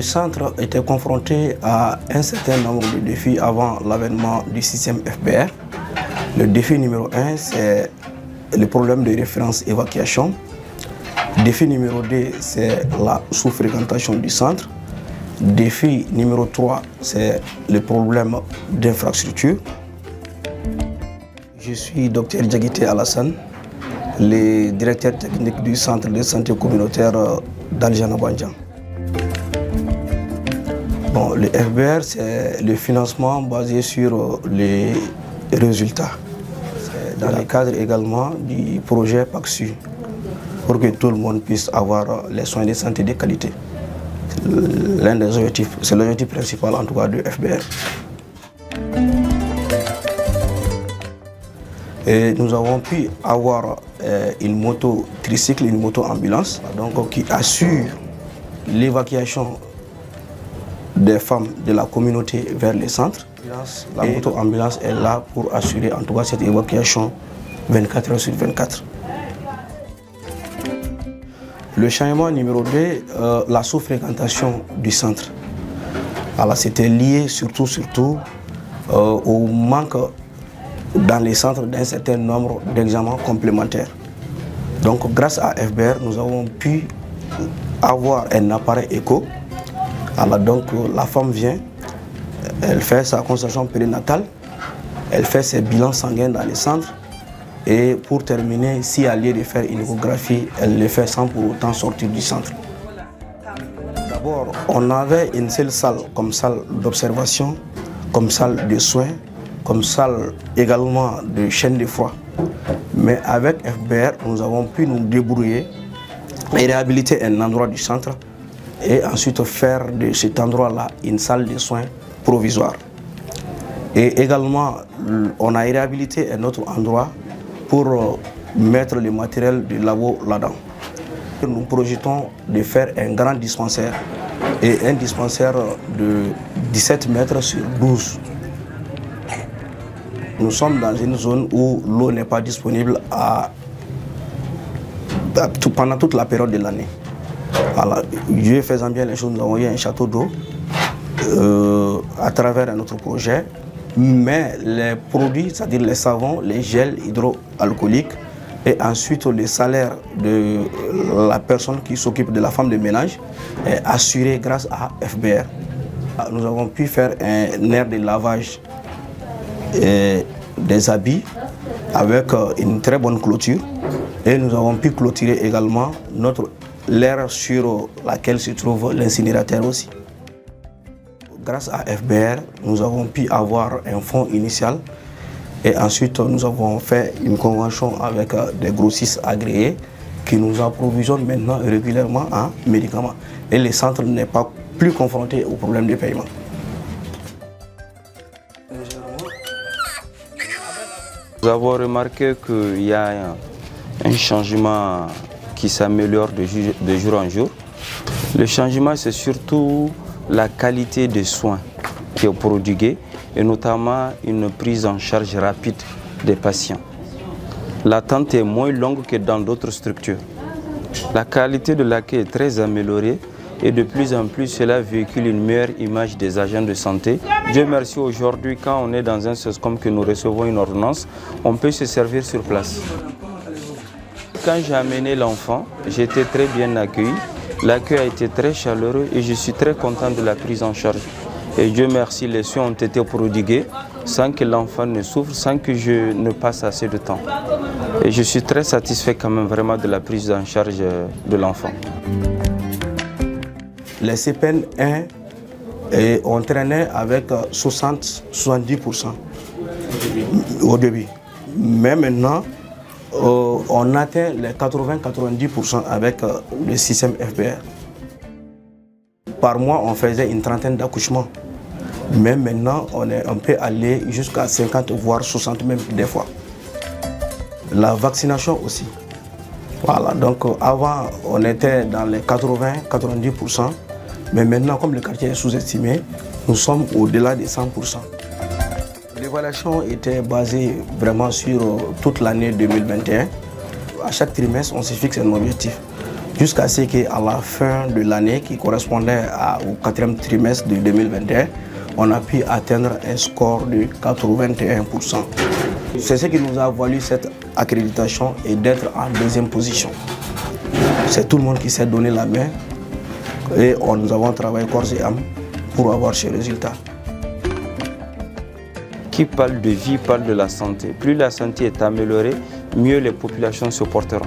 centre était confronté à un certain nombre de défis avant l'avènement du système FBR. Le défi numéro 1, c'est le problème de référence évacuation. Défi numéro 2, c'est la sous-fréquentation du centre. Défi numéro 3, c'est le problème d'infrastructure. Je suis Dr Diaguité Alassane, le directeur technique du centre de santé communautaire d'Aljana-Bandjan. Bon, le FBR, c'est le financement basé sur les résultats. C'est dans le cadre également du projet PACSU, pour que tout le monde puisse avoir les soins de santé de qualité. L'un des objectifs, c'est l'objectif principal en tout cas du FBR. Et nous avons pu avoir une moto tricycle, une moto ambulance, donc, qui assure l'évacuation des femmes de la communauté vers les centres. La moto ambulance est là pour assurer en tout cas cette évacuation 24 heures sur 24. Le changement numéro 2, la sous-fréquentation du centre. C'était lié surtout au manque dans les centres d'un certain nombre d'examens complémentaires. Donc grâce à FBR, nous avons pu avoir un appareil écho. Donc la femme vient, elle fait sa consultation périnatale, elle fait ses bilans sanguins dans les centres et pour terminer, si elle a lieu de faire une échographie, elle le fait sans pour autant sortir du centre. D'abord, on avait une seule salle comme salle d'observation, comme salle de soins, comme salle également de chaîne de froid. Mais avec FBR, nous avons pu nous débrouiller et réhabiliter un endroit du centre et ensuite faire de cet endroit-là une salle de soins provisoire. Et également, on a réhabilité un autre endroit pour mettre le matériel de labo là-dedans. Nous projetons de faire un grand dispensaire et un dispensaire de 17 mètres sur 12. Nous sommes dans une zone où l'eau n'est pas disponible pendant toute la période de l'année. Dieu faisant bien les choses, nous avons eu un château d'eau à travers un autre projet. Mais les produits, c'est-à-dire les savons, les gels hydroalcooliques et ensuite les salaires de la personne qui s'occupe de la femme de ménage est assuré grâce à FBR. Nous avons pu faire un air de lavage des habits avec une très bonne clôture et nous avons pu clôturer également l'aire sur laquelle se trouve l'incinérateur aussi. Grâce à FBR, nous avons pu avoir un fonds initial et ensuite nous avons fait une convention avec des grossistes agréés qui nous approvisionnent maintenant régulièrement en médicaments. Et le centre n'est pas plus confronté au problème de paiement. Nous avons remarqué qu'il y a un changement qui s'améliore de jour en jour. Le changement, c'est surtout la qualité des soins qui est prodiguée et notamment une prise en charge rapide des patients. L'attente est moins longue que dans d'autres structures. La qualité de l'accueil est très améliorée et de plus en plus cela véhicule une meilleure image des agents de santé. Dieu merci, aujourd'hui quand on est dans un SOSCOM que nous recevons une ordonnance, on peut se servir sur place. Quand j'ai amené l'enfant, j'ai été très bien accueilli. L'accueil a été très chaleureux et je suis très content de la prise en charge. Et Dieu merci, les soins ont été prodigués sans que l'enfant ne souffre, sans que je ne passe assez de temps. Et je suis très satisfait quand même vraiment de la prise en charge de l'enfant. Les CPN 1 ont traîné avec 60-70% au début. Mais maintenant, on atteint les 80-90% avec le système FBR. Par mois, on faisait une trentaine d'accouchements. Mais maintenant, on peut aller jusqu'à 50 voire 60 même des fois. La vaccination aussi. Voilà, donc avant, on était dans les 80-90%. Mais maintenant, comme le quartier est sous-estimé, nous sommes au-delà des 100%. L'évaluation était basée vraiment sur toute l'année 2021. À chaque trimestre, on se fixe un objectif. jusqu'à ce qu'à la fin de l'année, qui correspondait au 4e trimestre de 2021, on a pu atteindre un score de 81%. C'est ce qui nous a valu cette accréditation et d'être en 2e position. C'est tout le monde qui s'est donné la main et nous avons travaillé corps et âme pour avoir ce résultat. Qui parle de vie parle de la santé. Plus la santé est améliorée, mieux les populations se porteront.